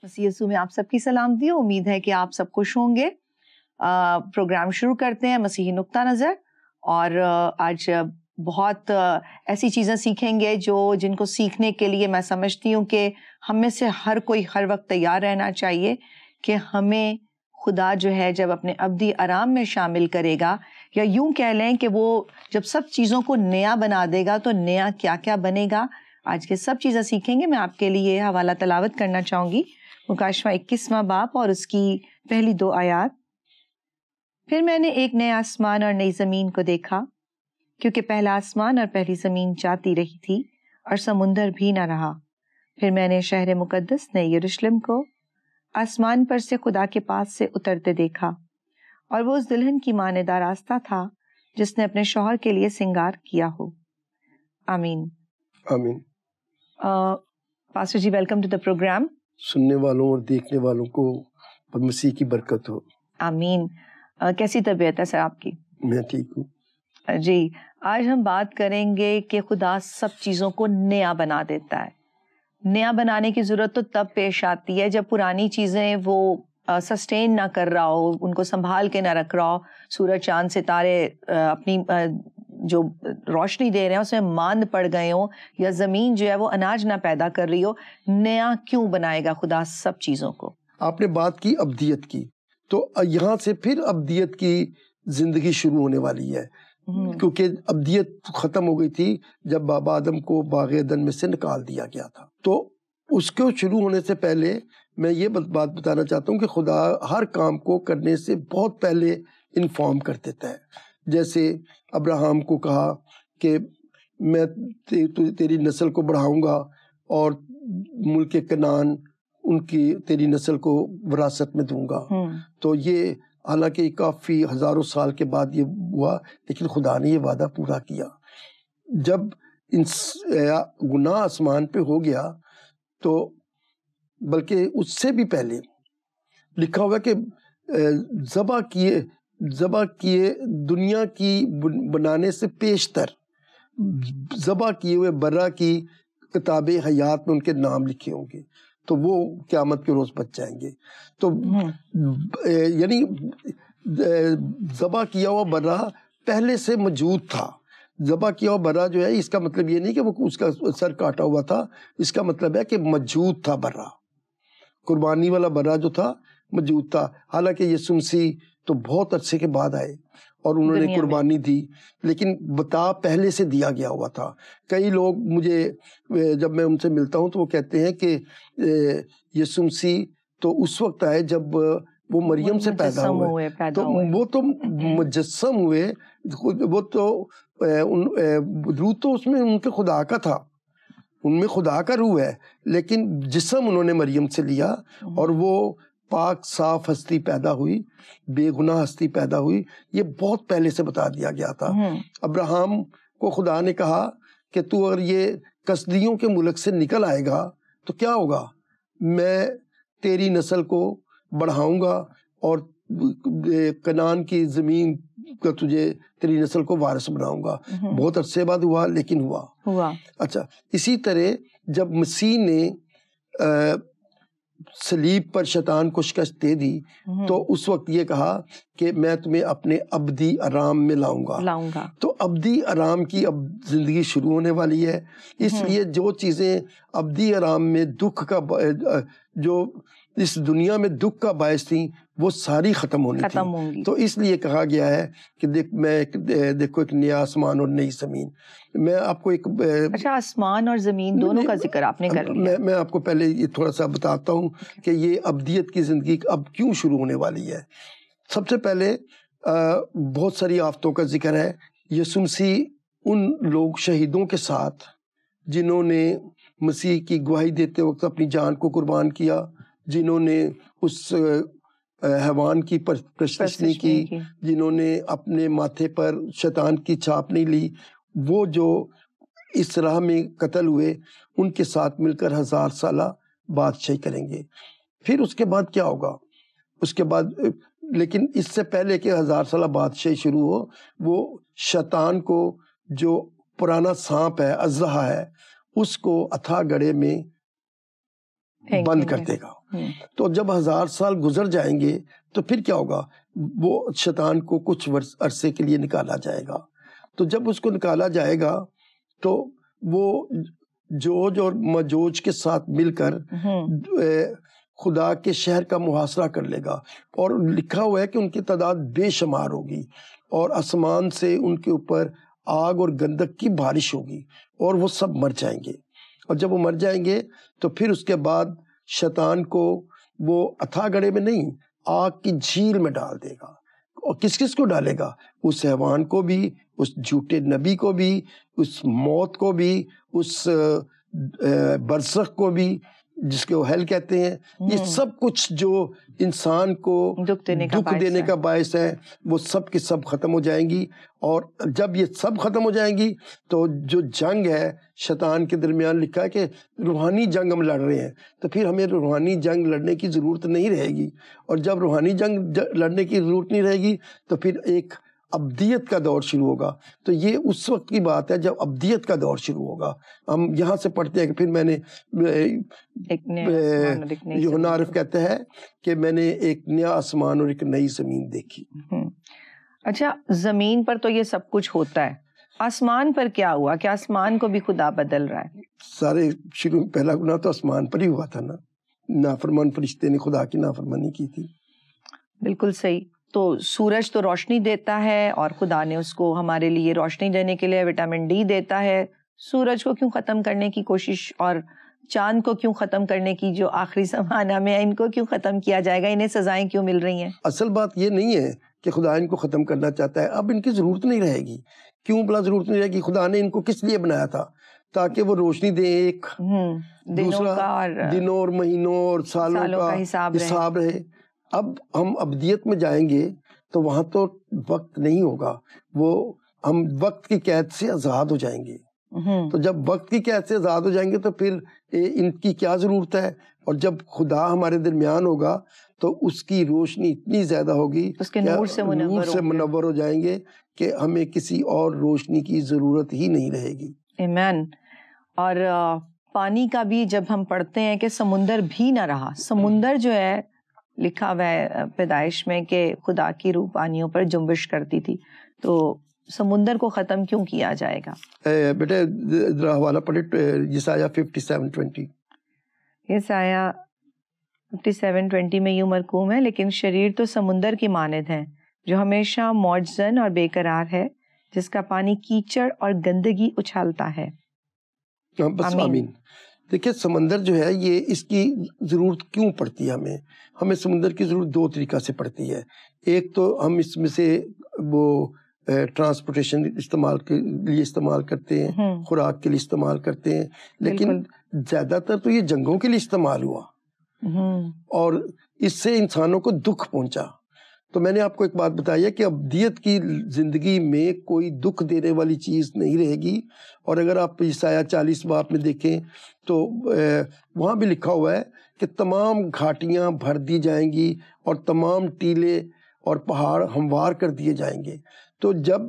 مسیح یسوع میں آپ سب کی سلامتی ہو. امید ہے کہ آپ سب خوش ہوں گے. پروگرام شروع کرتے ہیں مسیحی نقطہ نظر, اور آج بہت ایسی چیزیں سیکھیں گے جن کو سیکھنے کے لیے میں سمجھتی ہوں کہ ہم میں سے ہر کوئی ہر وقت تیار رہنا چاہیے کہ ہمیں خدا جو ہے جب اپنے ابدی آرام میں شامل کرے گا, یا یوں کہہ لیں کہ وہ جب سب چیزوں کو نیا بنا دے گا تو نیا کیا کیا بنے گا. آج کے سب چیزیں سیکھیں گے. میں آپ کے لیے حوالہ تلاوت کرنا چاہوں گی, مکاشفہ 21واں باب اور اس کی پہلی 2 آیات. پھر میں نے ایک نیا آسمان اور نئی زمین کو دیکھا, کیونکہ پہلا آسمان اور پہلی زمین جاتی رہی تھی اور سمندر بھی نہ رہا. پھر میں نے شہر مقدس نئے یروشلم کو آسمان پر سے خدا کے پاس سے اترتے دیکھا, اور وہ اس دلہن کی مانند آراستہ تھا جس نے اپنے شوہر کے لیے سنگار کیا ہو. آمین. آمین. Pastor ji, welcome to the programme. سننے والوں اور دیکھنے والوں کو مسیح کی برکت ہو. آمین. کیسی طبیعت ہے سر آپ کی؟ میں ٹھیک ہوں جی. آج ہم بات کریں گے کہ خدا سب چیزوں کو نیا بنا دیتا ہے. نیا بنانے کی ضرورت تو تب پیش آتی ہے جب پرانی چیزیں وہ سسٹین نہ کر رہا ہو, ان کو سنبھال کے نہ رکھ رہا ہو. سورج چاند ستارے اپنی جو روشنی دے رہے ہیں اس میں ماند پڑ گئے ہوں, یا زمین جو ہے وہ اناج نہ پیدا کر رہی ہو. نیا کیوں بنائے گا خدا سب چیزوں کو؟ آپ نے بات کی ابدیت کی, تو یہاں سے پھر ابدیت کی زندگی شروع ہونے والی ہے, کیونکہ ابدیت ختم ہو گئی تھی جب بابا آدم کو باغ عدن میں سے نکال دیا گیا تھا. تو اس کو شروع ہونے سے پہلے میں یہ بات بتانا چاہتا ہوں کہ خدا ہر کام کو کرنے سے بہت پہلے انفارم کر دیتا ہے. جیسے ابراہم کو کہا کہ میں تیری نسل کو بڑھاؤں گا اور ملک کنعان ان کی تیری نسل کو وراثت میں دوں گا. تو یہ حالانکہ کافی ہزاروں سال کے بعد یہ ہوا, لیکن خدا نے یہ وعدہ پورا کیا. جب گناہ آسمان پہ ہو گیا تو بلکہ اس سے بھی پہلے لکھا ہوا کہ ذبح کیے دنیا کی بنانے سے پیشتر ذبح کیے ہوئے برہ کی کتاب حیات میں ان کے نام لکھے ہوں گے, تو وہ قیامت کے روز بچ جائیں گے. تو یعنی ذبح کیا ہوا برہ پہلے سے موجود تھا. ذبح کیا ہوا برہ جو ہے, اس کا مطلب یہ نہیں کہ وہ اس کا سر کاٹا ہوا تھا, اس کا مطلب ہے کہ موجود تھا برہ. قربانی والا برہ جو تھا موجود تھا. حالانکہ یسوع مسیح تو بہت عرصے کے بعد آئے اور انہوں نے قربانی دی, لیکن بتا پہلے سے دیا گیا ہوا تھا. کئی لوگ مجھے جب میں ان سے ملتا ہوں تو وہ کہتے ہیں کہ یسوع مسیح تو اس وقت آئے جب وہ مریم سے پیدا ہوئے, تو وہ تو مجسم ہوئے, وہ تو روح تو اس میں ان کے خدا کا تھا, ان میں خدا کا روح ہے, لیکن جسم انہوں نے مریم سے لیا اور وہ پاک صاف ہستی پیدا ہوئی, بے گناہ ہستی پیدا ہوئی. یہ بہت پہلے سے بتا دیا گیا تھا. ابراہم کو خدا نے کہا کہ تو اگر یہ کسدیوں کے ملک سے نکل آئے گا تو کیا ہوگا, میں تیری نسل کو بڑھاؤں گا اور کنعان کی زمین کا تجھے تیری نسل کو وارث بناؤں گا. بہت عرصے بعد ہوا, لیکن ہوا. اچھا, اسی طرح جب مسیح نے صلیب پر شیطان کو شکست دے دی تو اس وقت یہ کہا کہ میں تمہیں اپنے ابدی آرام میں لاؤں گا. تو ابدی آرام کی اب زندگی شروع ہونے والی ہے. اس لیے جو چیزیں ابدی آرام میں دکھ کا جو اس دنیا میں دکھ کا باعث تھیں وہ ساری ختم ہونی تھی. تو اس لیے کہا گیا ہے کہ دیکھو ایک نیا آسمان اور نئی زمین. میں آپ کو ایک آسمان اور زمین دونوں کا ذکر آپ نے کر لیا. میں آپ کو پہلے یہ تھوڑا سا بتاتا ہوں کہ یہ ابدیت کی زندگی اب کیوں شروع ہونے والی ہے. سب سے پہلے بہت ساری آفتوں کا ذکر ہے. یسوع مسیح ان لوگ شہیدوں کے ساتھ جنہوں نے مسیح کی گواہی دیتے وقت اپنی جان کو قربان کیا, جنہوں نے اس حیوان کی پرستش نہیں کی, جنہوں نے اپنے ماتھے پر شیطان کی چھاپ نہیں لی, وہ جو اس راہ میں قتل ہوئے, ان کے ساتھ مل کر 1000 سالہ بادشاہی کریں گے. پھر اس کے بعد کیا ہوگا, اس کے بعد لیکن اس سے پہلے کہ 1000 سالہ بادشاہی شروع ہو, وہ شیطان کو جو پرانا سانپ ہے, اژدہا ہے, اس کو اتھا گڑھے میں بند کر دے گا. تو جب 1000 سال گزر جائیں گے تو پھر کیا ہوگا؟ وہ شیطان کو کچھ عرصے کے لیے نکالا جائے گا. تو جب اس کو نکالا جائے گا تو وہ جوج اور مجوج کے ساتھ مل کر خدا کے شہر کا محاصرہ کر لے گا. اور لکھا ہوا ہے کہ ان کی تعداد بے شمار ہوگی اور آسمان سے ان کے اوپر آگ اور گندک کی بارش ہوگی اور وہ سب مر جائیں گے. اور جب وہ مر جائیں گے تو پھر اس کے بعد شیطان کو وہ اتھا گڑھے میں نہیں، آگ کی جھیل میں ڈال دے گا. اور کس کس کو ڈالے گا؟ اس حیوان کو بھی، اس جھوٹے نبی کو بھی، اس موت کو بھی، اس برزخ کو بھی جس کے وہ ہیل کہتے ہیں. یہ سب کچھ جو انسان کو دکھ دینے کا باعث ہے وہ سب کی سب ختم ہو جائیں گی. اور جب یہ سب ختم ہو جائیں گی تو جو جنگ ہے شیطان کے درمیان، لکھا ہے کہ روحانی جنگ ہم لڑ رہے ہیں، تو پھر ہمیں روحانی جنگ لڑنے کی ضرورت نہیں رہے گی. اور جب روحانی جنگ لڑنے کی ضرورت نہیں رہے گی تو پھر ایک ابدیت کا دور شروع ہوگا. تو یہ اس وقت کی بات ہے جب ابدیت کا دور شروع ہوگا. ہم یہاں سے پڑھتے ہیں کہ پھر میں نے یوحنا عارف کہتا ہے کہ میں نے ایک نیا آسمان اور ایک نئی زمین دیکھی. اچھا، زمین پر تو یہ سب کچھ ہوتا ہے، آسمان پر کیا ہوا؟ کہ آسمان کو بھی خدا بدل رہا ہے؟ سارے شروع میں پہلا گناہ تو آسمان پر ہی ہوا تھا نا، نافرمان فرشتے نے خدا کی نافرمانی کی تھی. بالکل صحیح. تو سورج تو روشنی دیتا ہے اور خدا نے اس کو ہمارے لیے روشنی دینے کے لیے وٹامن ڈی دیتا ہے. سورج کو کیوں ختم کرنے کی کوشش، اور چاند کو کیوں ختم کرنے کی جو آخری زمانہ میں ان کو کیوں ختم کیا جائے گا؟ انہیں سزائیں کیوں مل رہی ہیں؟ اصل بات یہ نہیں ہے کہ خدا ان کو ختم کرنا چاہتا ہے، اب ان کی ضرورت نہیں رہے گی. کیوں بلا ضرورت نہیں رہے گی؟ خدا نے ان کو کس لیے بنایا تھا؟ تاکہ وہ روشنی دیں. ایک دوسرا دنوں اور مہینوں اور سالوں کا حساب رہے. اب ہم ابدیت میں جائیں گے تو وہاں تو وقت نہیں ہوگا، وہ ہم وقت کی قید سے آزاد ہو جائیں گے. تو جب وقت کی قید سے آزاد ہو جائیں گے تو پھر ان کی کیا ضرورت ہے؟ اور جب خدا ہمارے درمیان ہوگا تو اس کی روشنی اتنی زیادہ ہوگی، اس کے نور سے منور ہو جائیں گے کہ ہمیں کسی اور روشنی کی ضرورت ہی نہیں رہے گی. آمین. اور پانی کا بھی جب ہم پڑھتے ہیں کہ سمندر بھی نہ رہا. سمندر جو ہے لکھا ہوا ہے پیدائش میں کہ خدا کی روح پانیوں پر جنبش کرتی تھی. تو سمندر کو ختم کیوں کیا جائے گا؟ بیٹے ذرا حوالہ پڑھے یسایہ 57:20. یسایہ 57:20 میں یوں مرقوم ہے، لیکن شریر تو سمندر کی مانند ہے جو ہمیشہ موج زن اور بے قرار ہے، جس کا پانی کیچڑ اور گندگی اچھالتا ہے. بس آمین. دیکھیں سمندر جو ہے یہ اس کی ضرورت کیوں پڑتی ہے؟ ہمیں سمندر کی ضرورت دو طریقہ سے پڑتی ہے. ایک تو ہم اس میں سے وہ ٹرانسپورٹیشن استعمال کے لیے استعمال کرتے ہیں، خوراک کے لیے استعمال کرتے ہیں، لیکن زیادہ تر تو یہ جنگوں کے لیے استعمال ہوا اور اس سے انسانوں کو دکھ پہنچا. تو میں نے آپ کو ایک بات بتائی ہے کہ ابدیت کی زندگی میں کوئی دکھ دینے والی چیز نہیں رہے گی. اور اگر آپ یسایہ 40 باب میں دیکھیں تو وہاں بھی لکھا ہوا ہے کہ تمام گھاٹیاں بھر دی جائیں گی اور تمام ٹیلے اور پہاڑ ہموار کر دیے جائیں گے. تو جب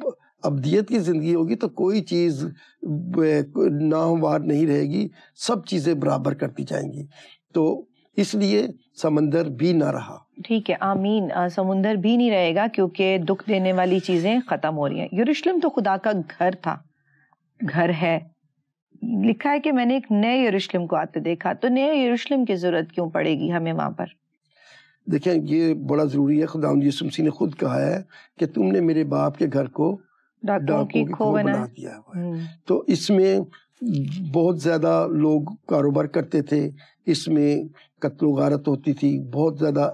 ابدیت کی زندگی ہوگی تو کوئی چیز ناہموار نہیں رہے گی، سب چیزیں برابر کر دی جائیں گی. تو اس لیے سمندر بھی نہ رہا. ٹھیک ہے، آمین. سمندر بھی نہیں رہے گا کیونکہ دکھ دینے والی چیزیں ختم ہو رہی ہیں. یروشلم تو خدا کا گھر تھا، گھر ہے. لکھا ہے کہ میں نے ایک نئے یروشلم کو آتے دیکھا. تو نئے یروشلم کی ضرورت کیوں پڑے گی ہمیں وہاں پر؟ دیکھیں یہ بڑا ضروری ہے. خداوند یسوع مسیح نے خود کہا ہے کہ تم نے میرے باپ کے گھر کو ڈاکوں کی کھو بنا دیا ہے. تو اس میں بہت زیادہ لوگ کاروبار کرتے تھے، اس میں قتل و غارت ہوتی تھی، بہت زیادہ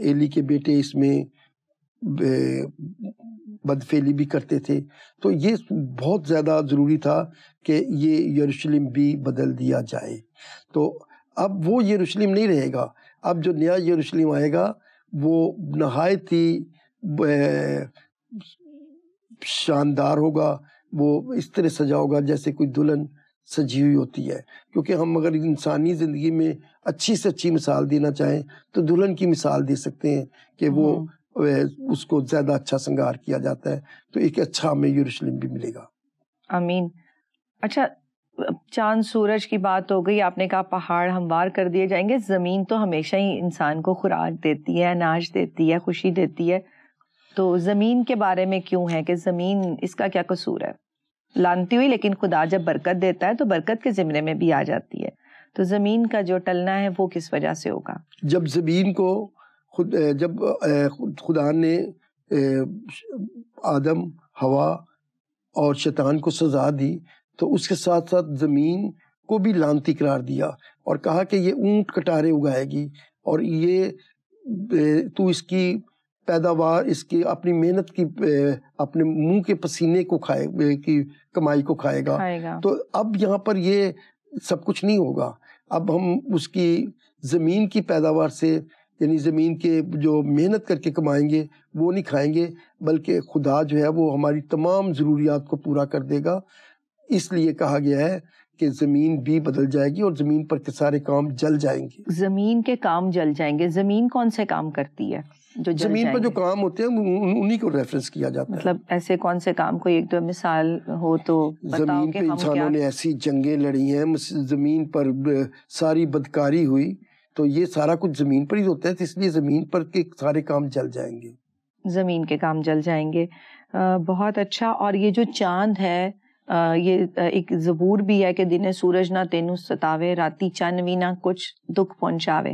ایلی کے بیٹے اس میں بدفعلی بھی کرتے تھے. تو یہ بہت زیادہ ضروری تھا کہ یہ یروشلم بھی بدل دیا جائے. تو اب وہ یروشلم نہیں رہے گا. اب جو نیا یروشلم آئے گا وہ نہایت ہی شاندار ہوگا. وہ اس طرح سجا ہوگا جیسے کوئی دلہن سجی ہوئی ہوتی ہے. کیونکہ ہم اگر انسانی زندگی میں اچھی سے اچھی مثال دینا چاہیں تو دلہن کی مثال دے سکتے ہیں کہ وہ اس کو زیادہ اچھا سنگار کیا جاتا ہے. تو ایک اچھا ہمیں یروشلم بھی ملے گا. آمین. اچھا، چاند سورج کی بات ہو گئی, آپ نے کہا پہاڑ ہموار کر دیے جائیں گے, زمین تو ہمیشہ ہی انسان کو خوراک دیتی ہے, اناج دیتی ہے, خوشی دیتی ہے, تو زمین کے بارے میں کیوں ہے کہ زمین اس کا کیا قصور ہے لانتی ہوئی, لیکن خدا جب برکت دیتا ہے تو برکت کے زمرے میں بھی آ جاتی ہے, تو زمین کا جو ٹلنا ہے وہ کس وجہ سے ہوگا؟ جب زمین کو جب خدا نے آدم، ہوا اور شیطان کو سزا دی تو اس کے ساتھ ساتھ زمین کو بھی لعنتی قرار دیا اور کہا کہ یہ اونٹ کٹارے اگائے گی اور یہ تو اس کی پیداوار، اس کی اپنی محنت کی، اپنے منہ کے پسینے کو کھائے کی کمائی کو کھائے گا۔ تو اب یہاں پر یہ سب کچھ نہیں ہوگا، اب ہم اس کی زمین کی پیداوار سے، یعنی زمین کے جو محنت کر کے کمائیں گے وہ نہیں کھائیں گے، بلکہ خدا جو ہے وہ ہماری تمام ضروریات کو پورا کر دے گا۔ اس لیے کہا گیا ہے کہ زمین بھی بدل جائے گی اور زمین پر کے سارے کام جل جائیں گے۔ زمین کے کام جل جائیں گے، زمین کون سے کام کرتی ہے جو جل زمین پر جو گے؟ کام ہوتے ہیں انہی کو ریفرنس کیا جاتا ہے۔ مطلب ایسے کون سے کام، کوئی ایک دو مثال ہو تو بتاؤ زمین کہ پہ ہم انسانوں نے ایسی جنگیں لڑی ہیں، زمین پر ساری بدکاری ہوئی، تو یہ سارا کچھ زمین پر ہی ہوتا ہے، اس لیے زمین پر کے سارے کام جل جائیں گے۔ زمین کے کام جل جائیں گے۔ بہت اچھا۔ اور یہ جو چاند ہے، یہ ایک زبور بھی ہے کہ دن سورج نہ تینوں ستاوے، راتی چند وی نہ کچھ دکھ پہنچاوے۔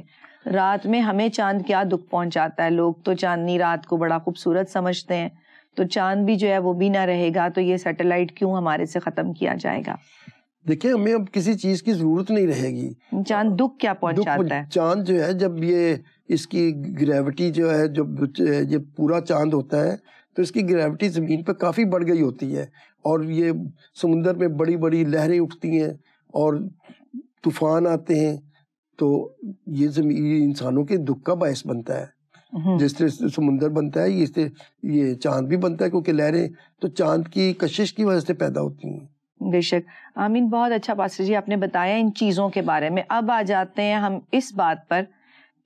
رات میں ہمیں چاند کیا دکھ پہنچاتا ہے، لوگ تو چاندنی رات کو بڑا خوبصورت سمجھتے ہیں، تو چاند بھی جو ہے وہ بھی نہ رہے گا تو یہ سیٹلائٹ کیوں ہمارے سے ختم کیا جائے گا؟ دیکھیں ہمیں اب کسی چیز کی ضرورت نہیں رہے گی۔ چاند دکھ کیا پہنچاتا ہے؟ چاند جو ہے جب یہ اس کی گریوٹی جو ہے، جب یہ پورا چاند ہوتا ہے تو اس کی گریوٹی زمین پہ کافی بڑھ گئی ہوتی ہے اور یہ سمندر میں بڑی بڑی لہریں اٹھتی ہیں اور طوفان آتے ہیں، تو یہ زمین انسانوں کے دکھ کا باعث بنتا ہے۔ جس طرح سمندر بنتا ہے اس طرح یہ چاند بھی بنتا ہے، کیونکہ لہریں تو چاند کی کشش کی وجہ سے پیدا ہوتی ہیں۔ بے شک۔ آمین، بہت اچھا پاسٹر جی آپ نے بتایا ان چیزوں کے بارے میں۔ اب آ جاتے ہیں ہم اس بات پر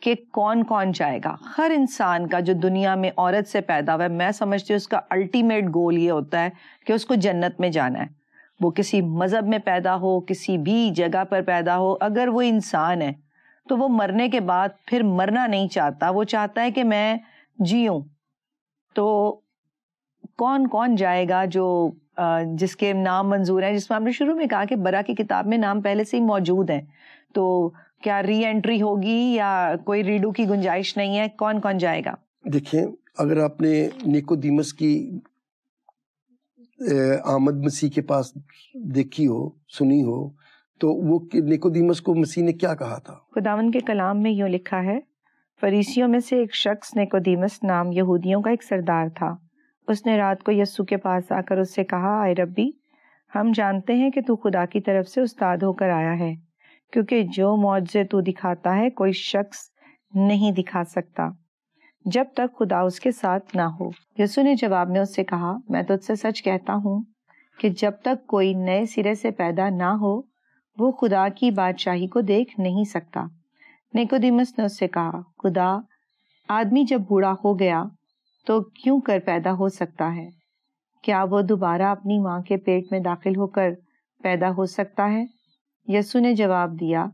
کہ کون کون جائے گا۔ ہر انسان کا جو دنیا میں عورت سے پیدا ہوا ہے، میں سمجھتی ہوں اس کا الٹیمیٹ گول یہ ہوتا ہے کہ اس کو جنت میں جانا ہے۔ وہ کسی مذہب میں پیدا ہو، کسی بھی جگہ پر پیدا ہو، اگر وہ انسان ہے تو وہ مرنے کے بعد پھر مرنا نہیں چاہتا، وہ چاہتا ہے کہ میں جیوں۔ تو کون کون جائے گا جو جس کے نام منظور ہیں، جس میں آپ نے شروع میں کہا کہ برا کی کتاب میں نام پہلے سے ہی موجود ہیں، تو کیا ری انٹری ہوگی یا کوئی ریڈو کی گنجائش نہیں ہے؟ کون کون جائے گا؟ دیکھیں اگر آپ نے نیکودیمس کی آمد مسیح کے پاس دیکھی ہو، سنی ہو، تو وہ نیکودیمس کو مسیح نے کیا کہا تھا؟ خداوند کے کلام میں یوں لکھا ہے، فریسیوں میں سے ایک شخص نیکودیمس نام یہودیوں کا ایک سردار تھا، اس نے رات کو یسوع کے پاس آ کر اس سے کہا، اے ربی، ہم جانتے ہیں کہ تو خدا کی طرف سے استاد ہو کر آیا ہے، کیونکہ جو معجزے تو دکھاتا ہے کوئی شخص نہیں دکھا سکتا جب تک خدا اس کے ساتھ نہ ہو۔ یسوع نے جواب میں اس سے کہا، میں تجھ سے سچ کہتا ہوں کہ جب تک کوئی نئے سرے سے پیدا نہ ہو وہ خدا کی بادشاہی کو دیکھ نہیں سکتا۔ نیکودیمس نے اس سے کہا، خدا آدمی جب بوڑھا ہو گیا تو کیوں کر پیدا ہو سکتا ہے؟ کیا وہ دوبارہ اپنی ماں کے پیٹ میں داخل ہو کر پیدا ہو سکتا ہے؟ یسوع نے جواب دیا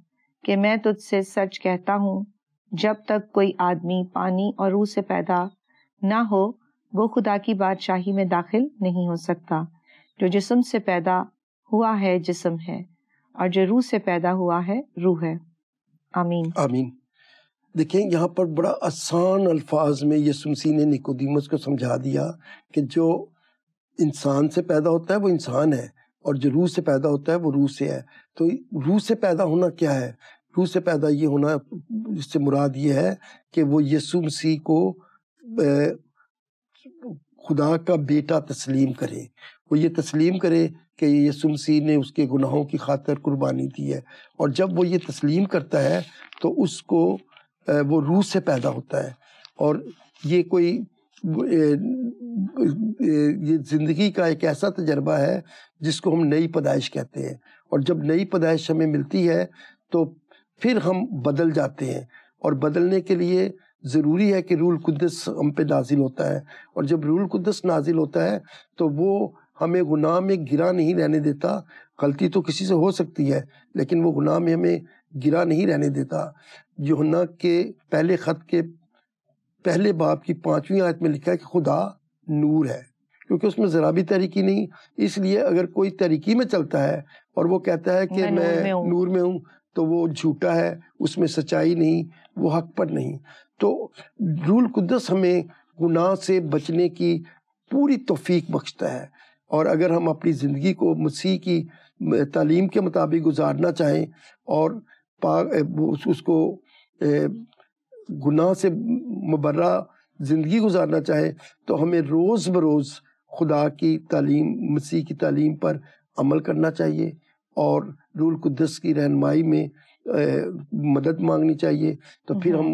کہ میں تجھ سے سچ کہتا ہوں، جب تک کوئی آدمی پانی اور روح سے پیدا نہ ہو وہ خدا کی بادشاہی میں داخل نہیں ہو سکتا۔ جو جسم سے پیدا ہوا ہے جسم ہے، اور جو روح سے پیدا ہوا ہے روح ہے۔ آمین۔ آمین۔ دیکھیں یہاں پر بڑا آسان الفاظ میں یسوع مسیح نے نیکودیمس کو سمجھا دیا کہ جو انسان سے پیدا ہوتا ہے وہ انسان ہے، اور جو روح سے پیدا ہوتا ہے وہ روح سے ہے۔ تو روح سے پیدا ہونا کیا ہے؟ روح سے پیدا یہ ہونا، اس سے مراد یہ ہے کہ وہ یسوع مسیح کو خدا کا بیٹا تسلیم کرے، وہ یہ تسلیم کرے کہ یسوع مسیح نے اس کے گناہوں کی خاطر قربانی دی ہے، اور جب وہ یہ تسلیم کرتا ہے تو اس کو وہ روح سے پیدا ہوتا ہے۔ اور یہ کوئی یہ زندگی کا ایک ایسا تجربہ ہے جس کو ہم نئی پیدائش کہتے ہیں، اور جب نئی پیدائش ہمیں ملتی ہے تو پھر ہم بدل جاتے ہیں، اور بدلنے کے لیے ضروری ہے کہ روح القدس ہم پہ نازل ہوتا ہے، اور جب روح القدس نازل ہوتا ہے تو وہ ہمیں گناہ میں گرا نہیں رہنے دیتا، غلطی تو کسی سے ہو سکتی ہے لیکن وہ گناہ میں ہمیں گرا نہیں رہنے دیتا. یوحنا کے پہلے خط کے پہلے باب کی 5ویں آیت میں لکھا ہے کہ خدا نور ہے، کیونکہ اس میں ذرا بھی تاریکی نہیں. اس لیے اگر کوئی تاریکی میں چلتا ہے اور وہ کہتا ہے کہ میں نور میں ہوں تو وہ جھوٹا ہے، اس میں سچائی نہیں، وہ حق پر نہیں. تو روح القدس ہمیں گناہ سے بچنے کی پوری توفیق بخشتا ہے، اور اگر ہم اپنی زندگی کو مسیح کی تعلیم کے مطابق گزارنا چاہیں اور اس کو گناہ سے مبرہ زندگی گزارنا چاہیں تو ہمیں روز بروز خدا کی تعلیم، مسیح کی تعلیم پر عمل کرنا چاہیے اور روح القدس کی رہنمائی میں مدد مانگنی چاہیے. تو پھر ہم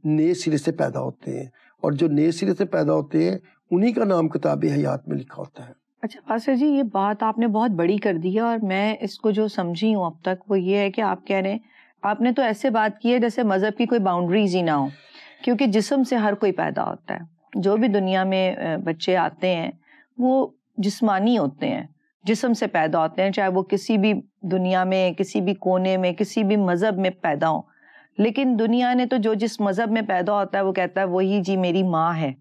نئے سرے سے پیدا ہوتے ہیں، اور جو نئے سرے سے پیدا ہوتے ہیں انہی کا نام کتاب حیات میں لکھا ہوتا ہے. اچھا پاسٹر جی، یہ بات آپ نے بہت بڑی کر دی ہے، اور میں اس کو جو سمجھی ہوں اب تک وہ یہ ہے کہ آپ کہہ رہے ہیں، آپ نے تو ایسے بات کی ہے جیسے مذہب کی کوئی باؤنڈریز ہی نہ ہو، کیونکہ جسم سے ہر کوئی پیدا ہوتا ہے. جو بھی دنیا میں بچے آتے ہیں وہ جسمانی ہوتے ہیں، جسم سے پیدا ہوتے ہیں، چاہے وہ کسی بھی دنیا میں، کسی بھی کونے میں، کسی بھی مذہب میں پیدا ہوں. لیکن دنیا نے تو جو جس مذہب میں پیدا ہوتا ہے وہ کہتا ہے وہی جی میری ماں ہے.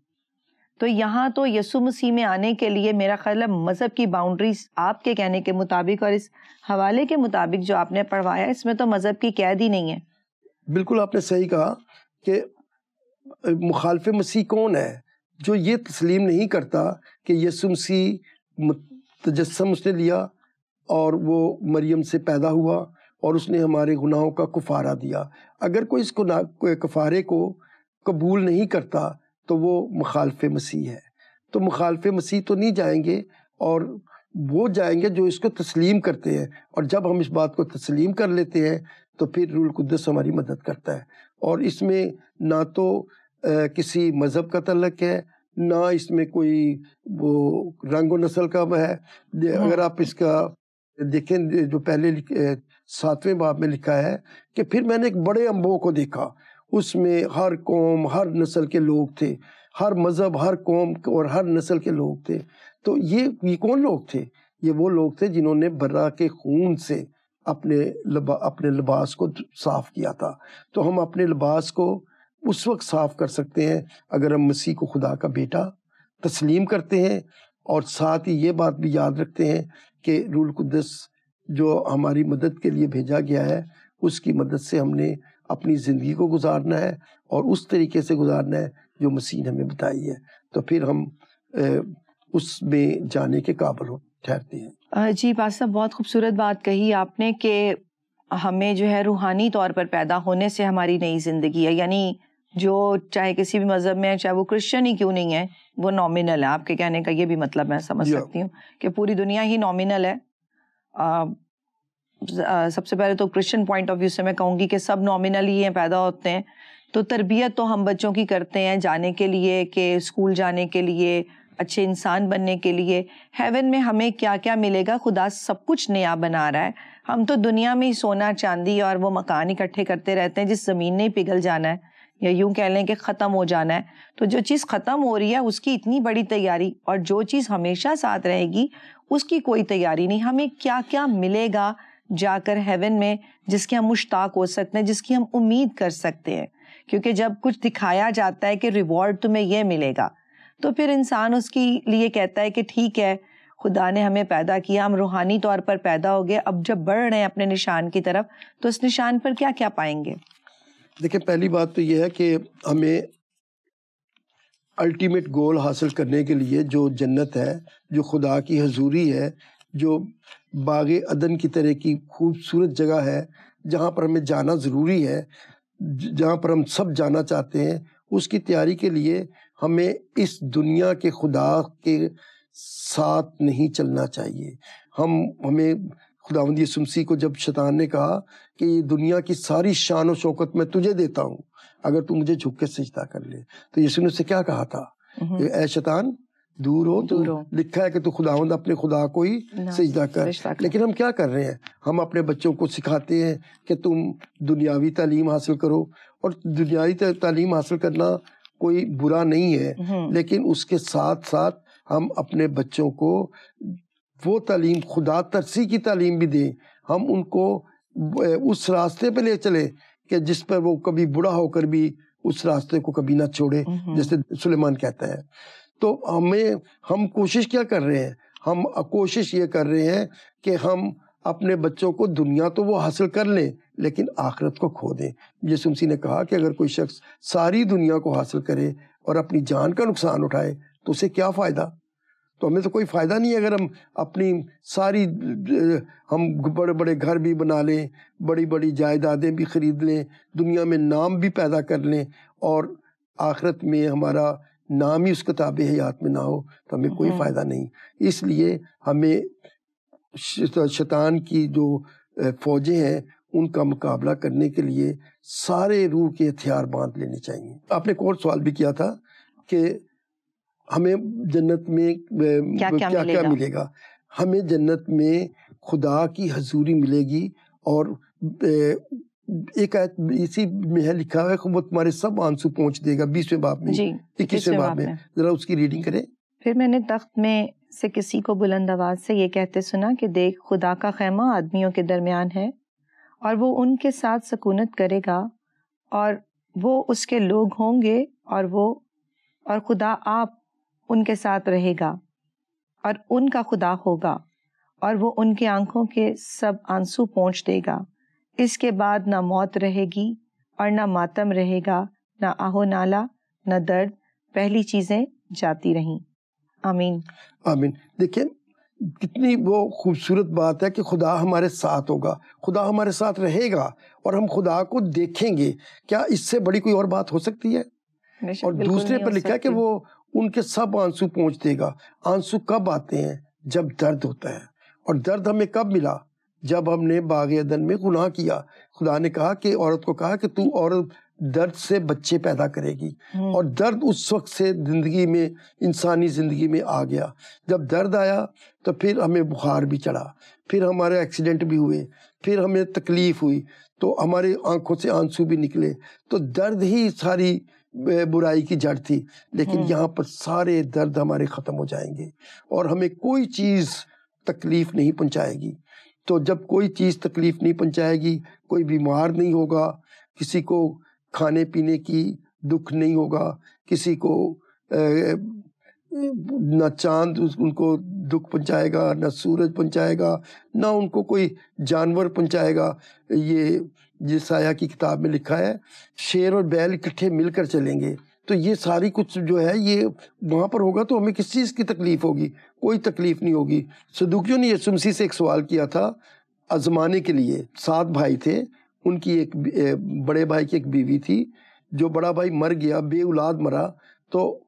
تو یہاں تو یسوع مسیح میں آنے کے لیے میرا خیال ہے مذہب کی باؤنڈریز آپ کے کہنے کے مطابق اور اس حوالے کے مطابق جو آپ نے پڑھوایا اس میں تو مذہب کی قید ہی نہیں ہے. بالکل آپ نے صحیح کہا کہ مخالف مسیح کون ہے؟ جو یہ تسلیم نہیں کرتا کہ یسوع مسیح تجسم اس نے لیا اور وہ مریم سے پیدا ہوا اور اس نے ہمارے گناہوں کا کفارہ دیا. اگر کوئی اس کفارے کو قبول نہیں کرتا تو وہ مخالف مسیح ہے. تو مخالف مسیح تو نہیں جائیں گے، اور وہ جائیں گے جو اس کو تسلیم کرتے ہیں. اور جب ہم اس بات کو تسلیم کر لیتے ہیں تو پھر روح القدس ہماری مدد کرتا ہے. اور اس میں نہ تو کسی مذہب کا تعلق ہے، نہ اس میں کوئی وہ رنگ و نسل کا ہے. اگر آپ اس کا دیکھیں جو پہلے 7ویں باب میں لکھا ہے کہ پھر میں نے ایک بڑے انبوہ کو دیکھا، اس میں ہر قوم، ہر نسل کے لوگ تھے، ہر مذہب، ہر قوم اور ہر نسل کے لوگ تھے. تو یہ کون لوگ تھے؟ یہ وہ لوگ تھے جنہوں نے برا کے خون سے اپنے لباس کو صاف کیا تھا. تو ہم اپنے لباس کو اس وقت صاف کر سکتے ہیں اگر ہم مسیح کو خدا کا بیٹا تسلیم کرتے ہیں، اور ساتھ ہی یہ بات بھی یاد رکھتے ہیں کہ روح القدس جو ہماری مدد کے لیے بھیجا گیا ہے اس کی مدد سے ہم نے اپنی زندگی کو گزارنا ہے اور اس طریقے سے گزارنا ہے جو مسیح نے ہمیں بتائی ہے. تو پھر ہم اس میں جانے کے قابل ٹھہرتے ہیں. جی پاسٹر صاحب، بہت خوبصورت بات کہی آپ نے کہ ہمیں جو ہے روحانی طور پر پیدا ہونے سے ہماری نئی زندگی ہے. یعنی جو چاہے کسی بھی مذہب میں ہے، چاہے وہ کرسچن ہی کیوں نہیں ہے، وہ نامنل ہے. آپ کے کہنے کا یہ بھی مطلب میں سمجھ سکتی ہوں کہ پوری دنیا ہی نامنل ہے. سب سے پہلے تو کرسچن پوائنٹ آف ویو سے میں کہوں گی کہ سب نامنل ہی ہیں، پیدا ہوتے ہیں. تو تربیت تو ہم بچوں کی کرتے ہیں جانے کے لیے، کہ اسکول جانے کے لیے، اچھے انسان بننے کے لیے. ہیون میں ہمیں کیا کیا ملے گا، خدا سب کچھ نیا بنا رہا ہے. ہم تو دنیا میں ہی سونا چاندی اور وہ مکان اکٹھے کرتے رہتے ہیں جس زمین نے پگھل جانا ہے، یا یوں کہہ لیں کہ ختم ہو جانا ہے. تو جو چیز ختم ہو رہی ہے اس کی اتنی بڑی تیاری، اور جو چیز ہمیشہ ساتھ رہے گی اس کی کوئی تیاری نہیں. ہمیں کیا کیا ملے گا جا کر ہیون میں جس کے ہم مشتاق ہو سکتے ہیں، جس کی ہم امید کر سکتے ہیں. کیونکہ جب کچھ دکھایا جاتا ہے کہ ریوارڈ تمہیں یہ ملے گا، تو پھر انسان اس کے لیے کہتا ہے کہ ٹھیک ہے، خدا نے ہمیں پیدا کیا، ہم روحانی طور پر پیدا ہو گئے، اب جب بڑھ رہے ہیں اپنے نشان کی طرف تو اس نشان پر کیا کیا پائیں گے؟ دیکھیں، پہلی بات تو یہ ہے کہ ہمیں الٹیمیٹ گول حاصل کرنے کے لیے جو جنت ہے، جو خدا کی حضوری ہے، جو باغ عدن کی طرح کی خوبصورت جگہ ہے جہاں پر ہمیں جانا ضروری ہے، جہاں پر ہم سب جانا چاہتے ہیں، اس کی تیاری کے لیے ہمیں اس دنیا کے خدا کے ساتھ نہیں چلنا چاہیے. ہمیں خداوند یسوع مسیح کو جب شیطان نے کہا کہ یہ دنیا کی ساری شان و شوکت میں تجھے دیتا ہوں اگر تو مجھے جھک کے سجدہ کر لے، تو یسوع نے اسے کیا کہا تھا؟ اے شیطان دور ہو، تو لکھا ہے کہ تو خداوند اپنے خدا کو ہی سجدہ کر. لیکن ہم کیا کر رہے ہیں؟ ہم اپنے بچوں کو سکھاتے ہیں کہ تم دنیاوی تعلیم حاصل کرو، اور دنیاوی تعلیم حاصل کرنا کوئی برا نہیں ہے، لیکن اس کے ساتھ ساتھ ہم اپنے بچوں کو وہ تعلیم خدا ترسی کی تعلیم بھی دیں, ہم ان کو اس راستے پہ لے چلے کہ جس پر وہ کبھی بڑا ہو کر بھی اس راستے کو کبھی نہ چھوڑے, جیسے سلیمان کہتا ہے. تو ہم کوشش کیا کر رہے ہیں؟ ہم کوشش یہ کر رہے ہیں کہ ہم اپنے بچوں کو دنیا تو وہ حاصل کر لیں لیکن آخرت کو کھو دیں. یسوع مسیح نے کہا کہ اگر کوئی شخص ساری دنیا کو حاصل کرے اور اپنی جان کا نقصان اٹھائے تو اسے کیا فائدہ؟ تو ہمیں تو کوئی فائدہ نہیں ہے اگر ہم اپنی ساری ہم بڑے بڑے گھر بھی بنا لیں, بڑی بڑی جائیدادیں بھی خرید لیں, دنیا میں نام بھی پیدا کر لیں, اور آخرت میں ہمارا نام ہی اس کتاب حیات میں نہ ہو تو ہمیں کوئی فائدہ نہیں. اس لیے ہمیں شیطان کی جو فوجیں ہیں ان کا مقابلہ کرنے کے لیے سارے روح کے ہتھیار باندھ لینے چاہیے. آپ نے ایک اور سوال بھی کیا تھا کہ ہمیں جنت میں کیا کیا ملے گا. ہمیں جنت میں خدا کی حضوری ملے گی, اور ایک آیت اسی میں ہے لکھا ہوا ہے کہ وہ تمہارے سب آنسو پہنچ دے گا, 20ویں باب میں, 21ویں باب میں. ذرا اس کی ریڈنگ کریں. پھر میں نے تخت میں سے کسی کو بلند آواز سے یہ کہتے سنا کہ دیکھ خدا کا خیمہ آدمیوں کے درمیان ہے, اور وہ ان کے ساتھ سکونت کرے گا, اور وہ اس کے لوگ ہوں گے, اور خدا آپ ان کے ساتھ رہے گا اور ان کا خدا ہوگا, اور وہ ان کے آنکھوں کے سب آنسو پونچھ دے گا. اس کے بعد نہ موت رہے گی اور نہ ماتم رہے گا, نہ آہو نالا, نہ درد, پہلی چیزیں جاتی رہیں. آمین آمین. دیکھیں کتنی وہ خوبصورت بات ہے کہ خدا ہمارے ساتھ ہوگا, خدا ہمارے ساتھ رہے گا, اور ہم خدا کو دیکھیں گے. کیا اس سے بڑی کوئی اور بات ہو سکتی ہے؟ اور دوسرے پر لکھا ہے کہ وہ ان کے سب آنسو پہنچ دے گا. آنسو کب آتے ہیں؟ جب درد ہوتا ہے. اور درد ہمیں کب ملا؟ جب ہم نے باغ عدن میں گناہ کیا. خدا نے کہا کہ عورت کو کہا کہ تو عورت درد سے بچے پیدا کرے گی, اور درد اس وقت سے زندگی میں, انسانی زندگی میں آ گیا. جب درد آیا تو پھر ہمیں بخار بھی چڑھا, پھر ہمارے ایکسیڈنٹ بھی ہوئے, پھر ہمیں تکلیف ہوئی, تو ہماری آنکھوں سے آنسو بھی نکلے. تو درد ہی ساری برائی کی جڑ تھی. لیکن یہاں پر سارے درد ہمارے ختم ہو جائیں گے, اور ہمیں کوئی چیز تکلیف نہیں پہنچائے گی. تو جب کوئی چیز تکلیف نہیں پہنچائے گی, کوئی بیمار نہیں ہوگا, کسی کو کھانے پینے کی دکھ نہیں ہوگا, کسی کو نہ چاند ان کو دکھ پہنچائے گا, نہ سورج پہنچائے گا, نہ ان کو کوئی جانور پہنچائے گا. یہ یسایہ کی کتاب میں لکھا ہے شیر اور بیل اکٹھے مل کر چلیں گے. تو یہ ساری کچھ جو ہے یہ وہاں پر ہوگا, تو ہمیں کس چیز کی تکلیف ہوگی؟ کوئی تکلیف نہیں ہوگی. صدوقیوں نے یسوع مسیح سے ایک سوال کیا تھا آزمانے کے لیے. 7 بھائی تھے, ان کی ایک بڑے بھائی کی ایک بیوی تھی. جو بڑا بھائی مر گیا, بے اولاد مرا, تو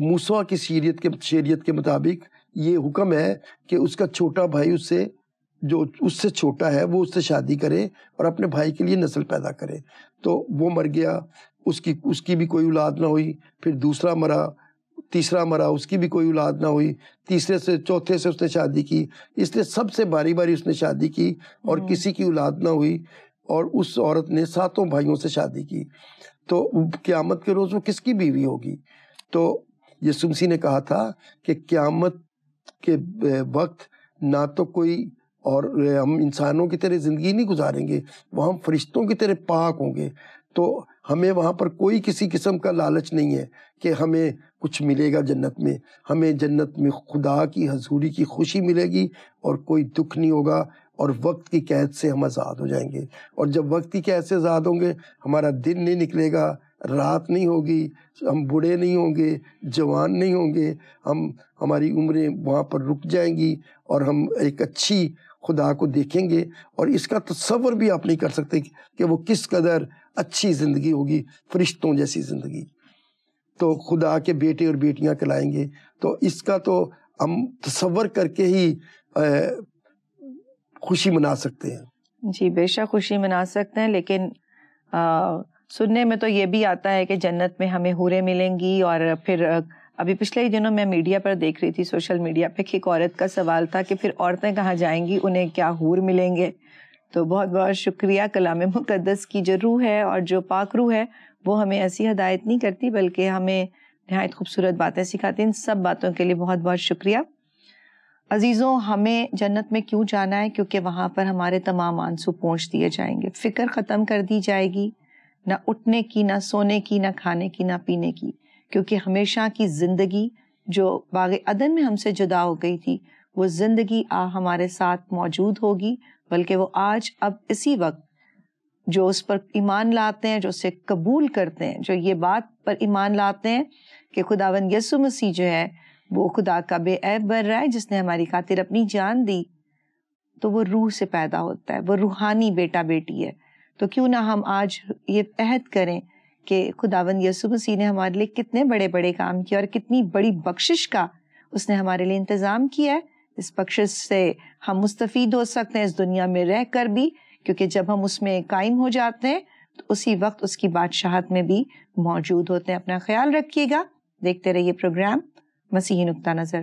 موسیٰ کی شریعت کے مطابق یہ حکم ہے کہ اس کا چھوٹا بھائی جو اس سے چھوٹا ہے وہ اس سے شادی کرے اور اپنے بھائی کے لیے نسل پیدا کرے. تو وہ مر گیا, اس کی بھی کوئی اولاد نہ ہوئی. پھر دوسرا مرا, تیسرا مرا, اس کی بھی کوئی اولاد نہ ہوئی. تیسرے سے چوتھے سے اس نے شادی کی. اس لیے سب سے باری باری اس نے شادی کی اور کسی کی اولاد نہ ہوئی, اور اس عورت نے 7 بھائیوں سے شادی کی. تو قیامت کے روز وہ کس کی بیوی ہوگی؟ تو یسوع مسیح نے کہا تھا کہ قیامت کے وقت نہ تو کوئی, اور ہم انسانوں کی طرح زندگی نہیں گزاریں گے, وہ ہم فرشتوں کی طرح پاک ہوں گے. تو ہمیں وہاں پر کوئی کسی قسم کا لالچ نہیں ہے کہ ہمیں کچھ ملے گا جنت میں. ہمیں جنت میں خدا کی حضوری کی خوشی ملے گی, اور کوئی دکھ نہیں ہوگا, اور وقت کی قید سے ہم آزاد ہو جائیں گے. اور جب وقت کی قید سے آزاد ہوں گے, ہمارا دن نہیں نکلے گا, رات نہیں ہوگی, ہم بوڑھے نہیں ہوں گے, جوان نہیں ہوں گے, ہماری عمریں وہاں پر رک جائیں گی, اور ہم ایک اچھی خدا کو دیکھیں گے. اور اس کا تصور بھی آپ نہیں کر سکتے کہ وہ کس قدر اچھی زندگی ہوگی, فرشتوں جیسی زندگی. تو خدا کے بیٹے اور بیٹیاں کہلائیں گے. تو اس کا تو ہم تصور کر کے ہی خوشی منا سکتے ہیں. جی بے شک خوشی منا سکتے ہیں, لیکن سننے میں تو یہ بھی آتا ہے کہ جنت میں ہمیں حوریں ملیں گی. اور پھر ابھی پچھلے ہی دنوں میں میڈیا پر دیکھ رہی تھی, سوشل میڈیا پہ, کہ ایک عورت کا سوال تھا کہ پھر عورتیں کہاں جائیں گی, انہیں کیا حور ملیں گے. تو بہت بہت شکریہ. کلام مقدس کی جو روح ہے اور جو پاک روح ہے وہ ہمیں ایسی ہدایت نہیں کرتی, بلکہ ہمیں نہایت خوبصورت باتیں سکھاتی. ان سب باتوں کے لیے بہت بہت شکریہ. عزیزوں ہمیں جنت میں کیوں جانا ہے؟ کیونکہ وہاں پر ہمارے تمام آنسو پونچھ دیے جائیں گے، فکر ختم کر دی جائے گی، نہ اٹھنے کی، نہ سونے کی، نہ کھانے کی، نہ پینے کی، کیونکہ ہمیشہ کی زندگی جو باغ عدن میں ہم سے جدا ہو گئی تھی وہ زندگی ہمارے ساتھ موجود ہوگی، بلکہ وہ آج اب اسی وقت جو اس پر ایمان لاتے ہیں، جو اسے قبول کرتے ہیں، جو یہ بات پر ایمان لاتے ہیں کہ خداوند یسوع مسیح جو ہے وہ خدا کا بے عیب بر رہا ہے، جس نے ہماری خاطر اپنی جان دی، تو وہ روح سے پیدا ہوتا ہے، وہ روحانی بیٹا بیٹی ہے۔ تو کیوں نہ ہم آج یہ عہد کریں کہ خداوند یسوع مسیح نے ہمارے لیے کتنے بڑے بڑے کام کیے اور کتنی بڑی بخشش کا اس نے ہمارے لیے انتظام کیا ہے۔ اس بخشش سے ہم مستفید ہو سکتے ہیں اس دنیا میں رہ کر بھی، کیونکہ جب ہم اس میں قائم ہو جاتے ہیں تو اسی وقت اس کی بادشاہت میں بھی موجود ہوتے ہیں۔ اپنا خیال رکھیے گا، دیکھتے رہیے پروگرام مسیحی نقطہ نظر۔